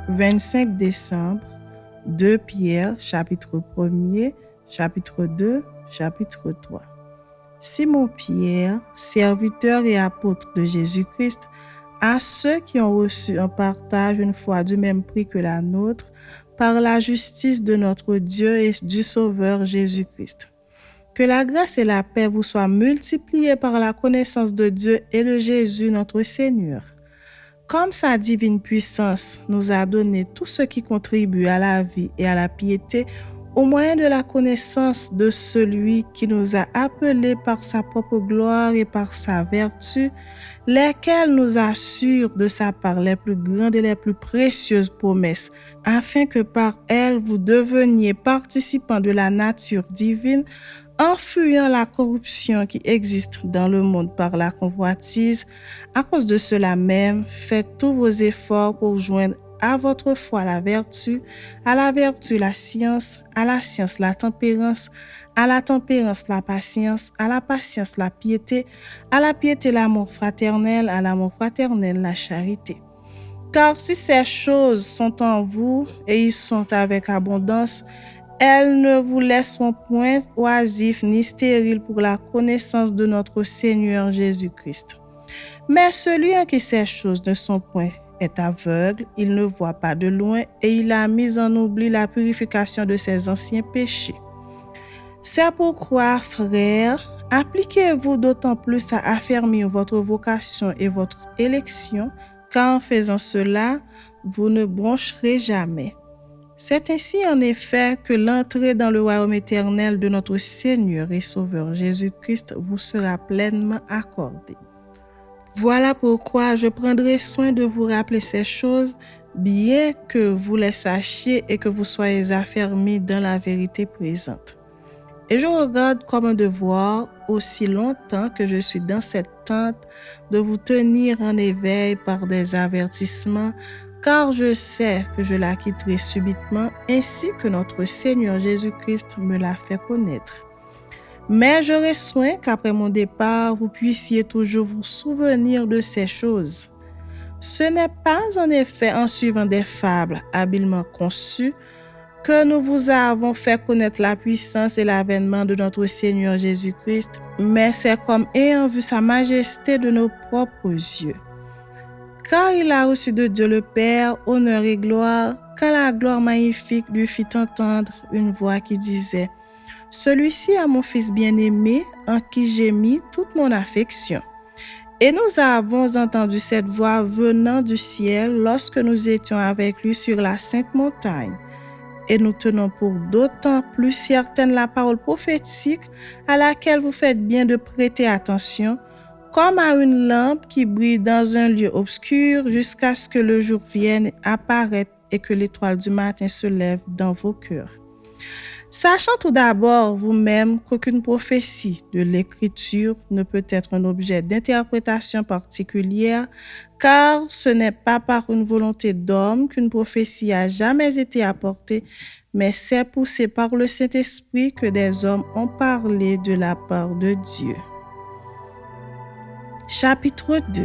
25 décembre, 2 Pierre, chapitre 1er, chapitre 2, chapitre 3. Simon Pierre, serviteur et apôtre de Jésus-Christ, à ceux qui ont reçu en partage une foi du même prix que la nôtre, par la justice de notre Dieu et du Sauveur Jésus-Christ. Que la grâce et la paix vous soient multipliées par la connaissance de Dieu et de Jésus notre Seigneur. Comme sa divine puissance nous a donné tout ce qui contribue à la vie et à la piété, au moyen de la connaissance de celui qui nous a appelés par sa propre gloire et par sa vertu, lesquelles nous assurent de sa part les plus grandes et les plus précieuses promesses, afin que par elles vous deveniez participants de la nature divine, en fuyant la corruption qui existe dans le monde par la convoitise. À cause de cela même, faites tous vos efforts pour joindre à votre foi la vertu, à la vertu la science, à la science la tempérance, à la tempérance la patience, à la patience la piété, à la piété l'amour fraternel, à l'amour fraternel la charité. Car si ces choses sont en vous et y sont avec abondance, elles ne vous laisseront point oisifs ni stériles pour la connaissance de notre Seigneur Jésus-Christ. Mais celui en qui ces choses ne sont point est aveugle, il ne voit pas de loin et il a mis en oubli la purification de ses anciens péchés. C'est pourquoi, frères, appliquez-vous d'autant plus à affermir votre vocation et votre élection, car en faisant cela, vous ne broncherez jamais. C'est ainsi en effet que l'entrée dans le royaume éternel de notre Seigneur et Sauveur Jésus-Christ vous sera pleinement accordée. Voilà pourquoi je prendrai soin de vous rappeler ces choses, bien que vous les sachiez et que vous soyez affermis dans la vérité présente. Et je regarde comme un devoir, aussi longtemps que je suis dans cette tente, de vous tenir en éveil par des avertissements, car je sais que je la quitterai subitement, ainsi que notre Seigneur Jésus-Christ me l'a fait connaître. Mais j'aurai soin qu'après mon départ, vous puissiez toujours vous souvenir de ces choses. Ce n'est pas en effet en suivant des fables habilement conçues que nous vous avons fait connaître la puissance et l'avènement de notre Seigneur Jésus-Christ, mais c'est comme ayant vu sa majesté de nos propres yeux. Car il a reçu de Dieu le Père honneur et gloire, quand la gloire magnifique lui fit entendre une voix qui disait « Celui-ci est mon Fils bien-aimé, en qui j'ai mis toute mon affection. » Et nous avons entendu cette voix venant du ciel lorsque nous étions avec lui sur la sainte montagne. Et nous tenons pour d'autant plus certaine la parole prophétique à laquelle vous faites bien de prêter attention, comme à une lampe qui brille dans un lieu obscur jusqu'à ce que le jour vienne apparaître et que l'étoile du matin se lève dans vos cœurs. Sachant tout d'abord vous-même qu'aucune prophétie de l'Écriture ne peut être un objet d'interprétation particulière, car ce n'est pas par une volonté d'homme qu'une prophétie a jamais été apportée, mais c'est poussé par le Saint-Esprit que des hommes ont parlé de la part de Dieu. Chapitre 2.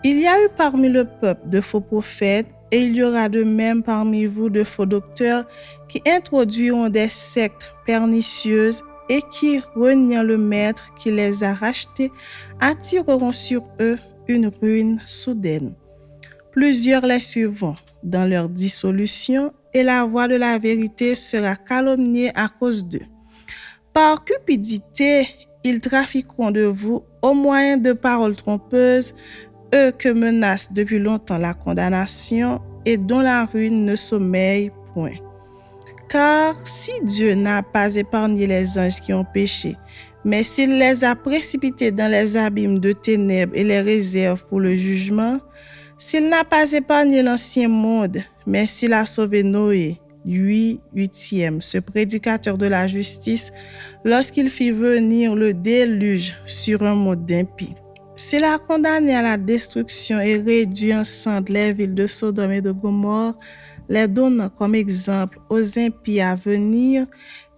Il y a eu parmi le peuple de faux prophètes, et il y aura de même parmi vous de faux docteurs qui introduiront des sectes pernicieuses et qui, reniant le maître qui les a rachetés, attireront sur eux une ruine soudaine. Plusieurs les suivront dans leur dissolution et la voie de la vérité sera calomniée à cause d'eux. Par cupidité, ils trafiqueront de vous au moyen de paroles trompeuses, eux que menace depuis longtemps la condamnation et dont la ruine ne sommeille point. Car si Dieu n'a pas épargné les anges qui ont péché, mais s'il les a précipités dans les abîmes de ténèbres et les réserve pour le jugement, s'il n'a pas épargné l'ancien monde, mais s'il a sauvé Noé, lui, huitième, ce prédicateur de la justice, lorsqu'il fit venir le déluge sur un monde d'impies. S'il a condamné à la destruction et réduit en cendres les villes de Sodome et de Gomorrhe, les donnant comme exemple aux impies à venir,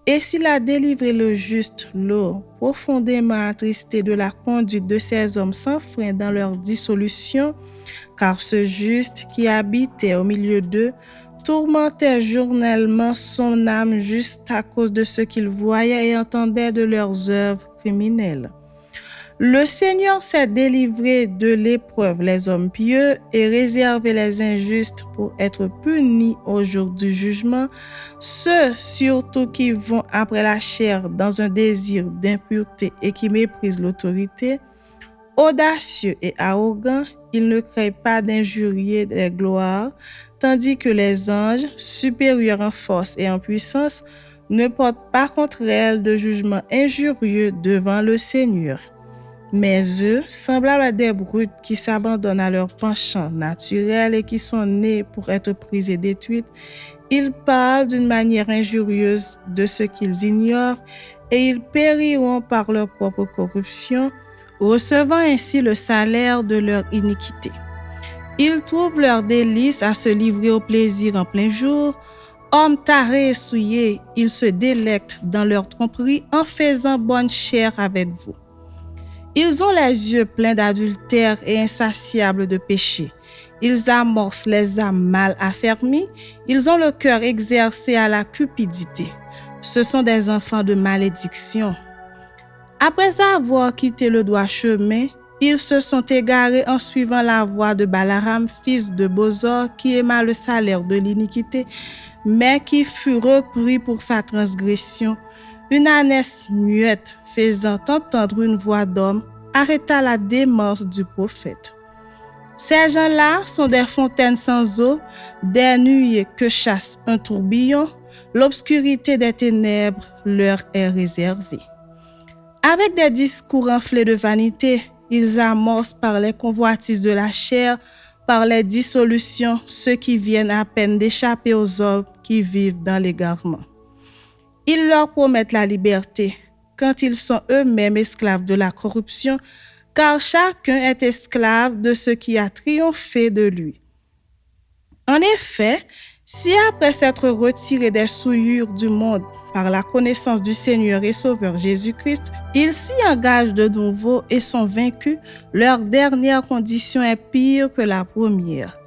et s'il a délivré le juste Lot, profondément attristé de la conduite de ces hommes sans frein dans leur dissolution, car ce juste qui habitait au milieu d'eux tourmentait journellement son âme juste à cause de ce qu'il voyait et entendait de leurs œuvres criminelles. Le Seigneur s'est délivré de l'épreuve les hommes pieux et réservé les injustes pour être punis au jour du jugement, ceux surtout qui vont après la chair dans un désir d'impureté et qui méprisent l'autorité. Audacieux et arrogants, ils ne créent pas d'injurier des gloires, tandis que les anges, supérieurs en force et en puissance, ne portent pas contre elles de jugement injurieux devant le Seigneur. Mais eux, semblables à des brutes qui s'abandonnent à leurs penchants naturels et qui sont nés pour être pris et détruits, ils parlent d'une manière injurieuse de ce qu'ils ignorent et ils périront par leur propre corruption, recevant ainsi le salaire de leur iniquité. Ils trouvent leur délice à se livrer au plaisir en plein jour. Hommes tarés et souillés, ils se délectent dans leur tromperie en faisant bonne chère avec vous. Ils ont les yeux pleins d'adultère et insatiables de péché. Ils amorcent les âmes mal affermies. Ils ont le cœur exercé à la cupidité. Ce sont des enfants de malédiction. Après avoir quitté le droit chemin, ils se sont égarés en suivant la voie de Balaam, fils de Bosor, qui aima le salaire de l'iniquité, mais qui fut repris pour sa transgression. Une ânesse muette, faisant entendre une voix d'homme, arrêta la démence du prophète. Ces gens-là sont des fontaines sans eau, des nuées que chasse un tourbillon. L'obscurité des ténèbres leur est réservée. Avec des discours enflés de vanité, ils amorcent par les convoitises de la chair, par les dissolutions, ceux qui viennent à peine d'échapper aux hommes qui vivent dans l'égarement. Ils leur promettent la liberté quand ils sont eux-mêmes esclaves de la corruption, car chacun est esclave de ce qui a triomphé de lui. En effet, si après s'être retirés des souillures du monde par la connaissance du Seigneur et Sauveur Jésus-Christ, ils s'y engagent de nouveau et sont vaincus, leur dernière condition est pire que la première.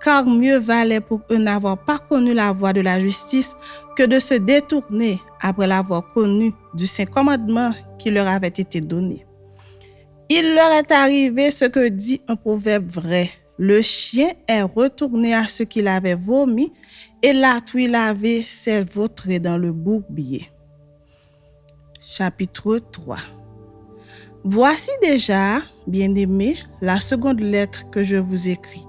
Car mieux valait pour eux n'avoir pas connu la voie de la justice que de se détourner après l'avoir connu du saint commandement qui leur avait été donné. Il leur est arrivé ce que dit un proverbe vrai. Le chien est retourné à ce qu'il avait vomi et la truie lavée s'est vautrée dans le bourbier. Chapitre 3. Voici déjà, bien-aimés, la seconde lettre que je vous écris.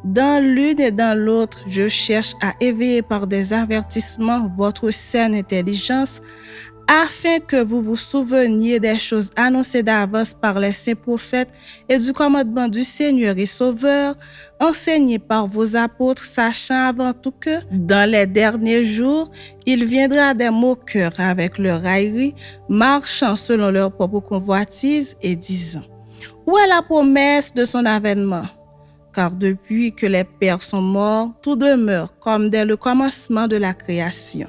Dans l'une et dans l'autre, je cherche à éveiller par des avertissements votre saine intelligence, afin que vous vous souveniez des choses annoncées d'avance par les saints prophètes et du commandement du Seigneur et Sauveur, enseigné par vos apôtres, sachant avant tout que, dans les derniers jours, il viendra des moqueurs avec leur raillerie, marchant selon leur propre convoitise et disant « Où est la promesse de son avènement ?» Car depuis que les pères sont morts, tout demeure comme dès le commencement de la création.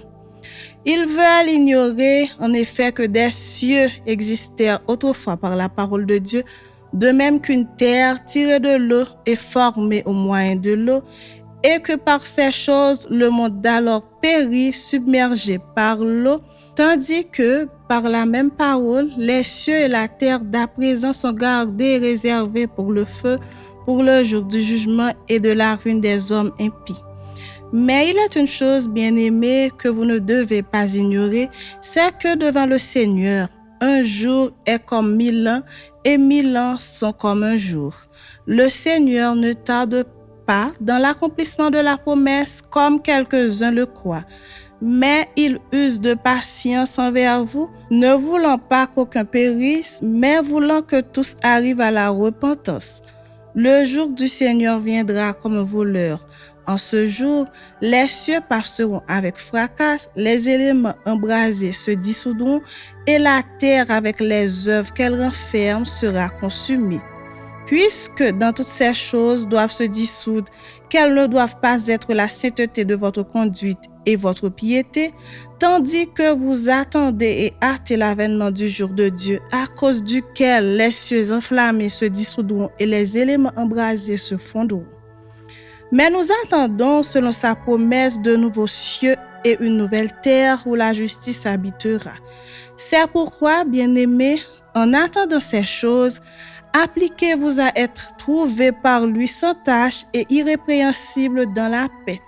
Ils veulent ignorer en effet que des cieux existèrent autrefois par la parole de Dieu, de même qu'une terre tirée de l'eau et formée au moyen de l'eau, et que par ces choses le monde d'alors périt submergé par l'eau, tandis que par la même parole les cieux et la terre d'à présent sont gardés et réservés pour le feu, pour le jour du jugement et de la ruine des hommes impies. Mais il est une chose, bien-aimée, que vous ne devez pas ignorer, c'est que devant le Seigneur, un jour est comme 1000 ans et 1000 ans sont comme un jour. Le Seigneur ne tarde pas dans l'accomplissement de la promesse comme quelques-uns le croient, mais il use de patience envers vous, ne voulant pas qu'aucun périsse, mais voulant que tous arrivent à la repentance. Le jour du Seigneur viendra comme un voleur. En ce jour, les cieux passeront avec fracas, les éléments embrasés se dissoudront et la terre avec les œuvres qu'elle renferme sera consumée. puisque dans toutes ces choses doivent se dissoudre, qu'elles ne doivent pas être la sainteté de votre conduite et votre piété, tandis que vous attendez et hâtez l'avènement du jour de Dieu, à cause duquel les cieux enflammés se dissoudront et les éléments embrasés se fondront. Mais nous attendons, selon sa promesse, de nouveaux cieux et une nouvelle terre où la justice habitera. C'est pourquoi, bien-aimés, en attendant ces choses, appliquez-vous à être trouvés par lui sans tache et irrépréhensibles dans la paix.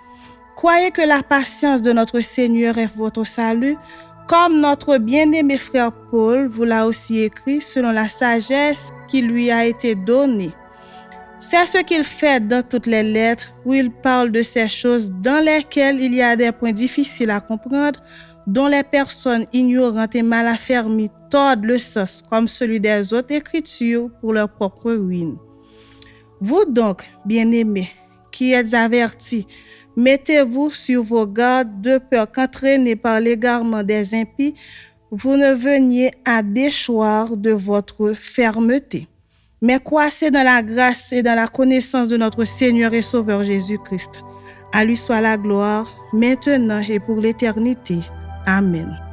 Croyez que la patience de notre Seigneur est votre salut, comme notre bien-aimé frère Paul vous l'a aussi écrit selon la sagesse qui lui a été donnée. C'est ce qu'il fait dans toutes les lettres où il parle de ces choses dans lesquelles il y a des points difficiles à comprendre, dont les personnes ignorantes et mal affermies tordent le sens comme celui des autres écritures pour leur propre ruine. Vous donc, bien-aimés, qui êtes avertis, mettez-vous sur vos gardes de peur qu'entraînés par l'égarement des impies, vous ne veniez à déchoir de votre fermeté. Mais croissez dans la grâce et dans la connaissance de notre Seigneur et Sauveur Jésus-Christ. À lui soit la gloire, maintenant et pour l'éternité. Amen.